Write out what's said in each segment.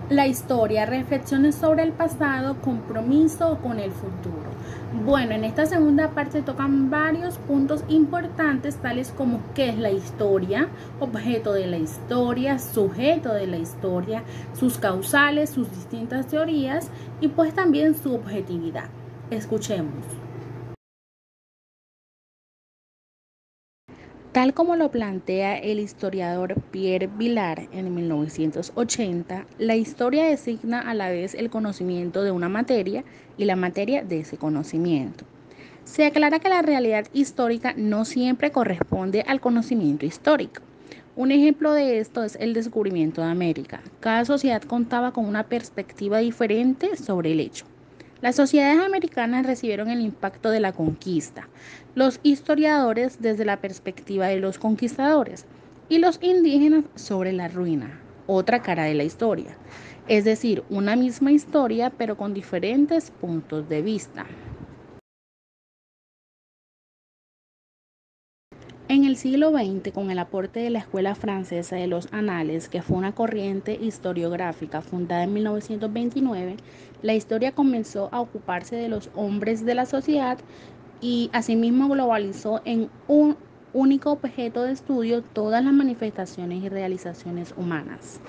La historia, reflexiones sobre el pasado, compromiso con el futuro. Bueno, en esta segunda parte tocan varios puntos importantes, tales como qué es la historia, objeto de la historia, sujeto de la historia, sus causales, sus distintas teorías y pues también su objetividad. Escuchemos. Tal como lo plantea el historiador Pierre Vilar en 1980, la historia designa a la vez el conocimiento de una materia y la materia de ese conocimiento. Se aclara que la realidad histórica no siempre corresponde al conocimiento histórico. Un ejemplo de esto es el descubrimiento de América. Cada sociedad contaba con una perspectiva diferente sobre el hecho. Las sociedades americanas recibieron el impacto de la conquista, los historiadores desde la perspectiva de los conquistadores y los indígenas sobre la ruina, otra cara de la historia, es decir, una misma historia pero con diferentes puntos de vista. En el siglo XX, con el aporte de la Escuela Francesa de los Anales, que fue una corriente historiográfica fundada en 1929, la historia comenzó a ocuparse de los hombres de la sociedad y asimismo globalizó en un único objeto de estudio todas las manifestaciones y realizaciones humanas.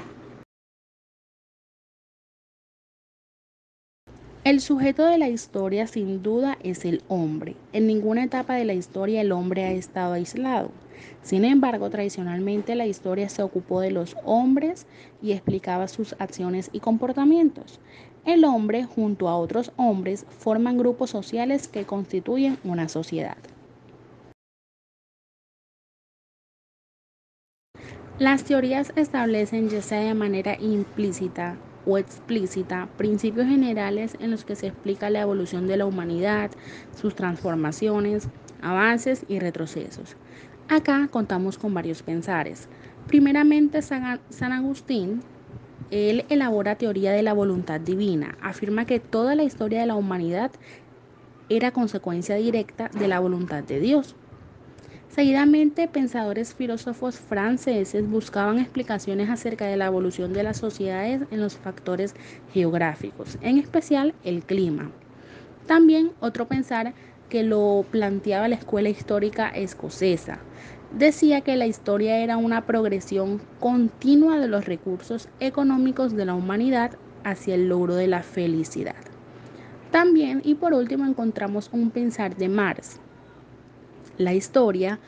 El sujeto de la historia sin duda es el hombre. En ninguna etapa de la historia el hombre ha estado aislado. Sin embargo, tradicionalmente la historia se ocupó de los hombres y explicaba sus acciones y comportamientos. El hombre, junto a otros hombres, forman grupos sociales que constituyen una sociedad. Las teorías establecen, ya sea de manera implícita o explícita, principios generales en los que se explica la evolución de la humanidad, sus transformaciones, avances y retrocesos. Acá contamos con varios pensares. Primeramente, San Agustín, él elabora teoría de la voluntad divina, afirma que toda la historia de la humanidad era consecuencia directa de la voluntad de Dios. Seguidamente, pensadores filósofos franceses buscaban explicaciones acerca de la evolución de las sociedades en los factores geográficos, en especial el clima. También otro pensar que lo planteaba la escuela histórica escocesa. Decía que la historia era una progresión continua de los recursos económicos de la humanidad hacia el logro de la felicidad. También, y por último, encontramos un pensar de Marx. La historia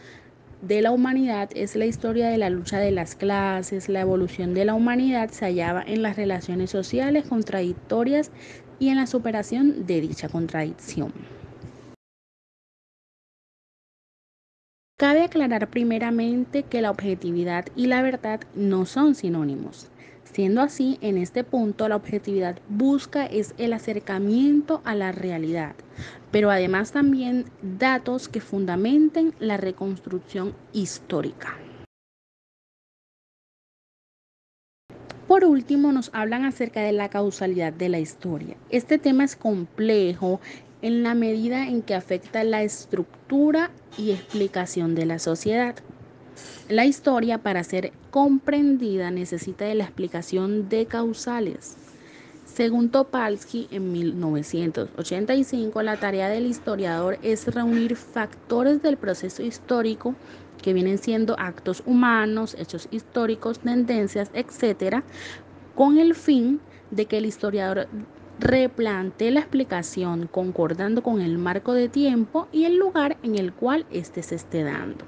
de la humanidad es la historia de la lucha de las clases. La evolución de la humanidad se hallaba en las relaciones sociales contradictorias y en la superación de dicha contradicción. Cabe aclarar primeramente que la objetividad y la verdad no son sinónimos. Siendo así, en este punto la objetividad busca es el acercamiento a la realidad, pero además también datos que fundamenten la reconstrucción histórica. Por último, nos hablan acerca de la causalidad de la historia. Este tema es complejo en la medida en que afecta la estructura y explicación de la sociedad. La historia, para ser comprendida, necesita de la explicación de causales. Según Topalsky, en 1985, la tarea del historiador es reunir factores del proceso histórico que vienen siendo actos humanos, hechos históricos, tendencias, etc., con el fin de que el historiador replantee la explicación concordando con el marco de tiempo y el lugar en el cual éste se esté dando.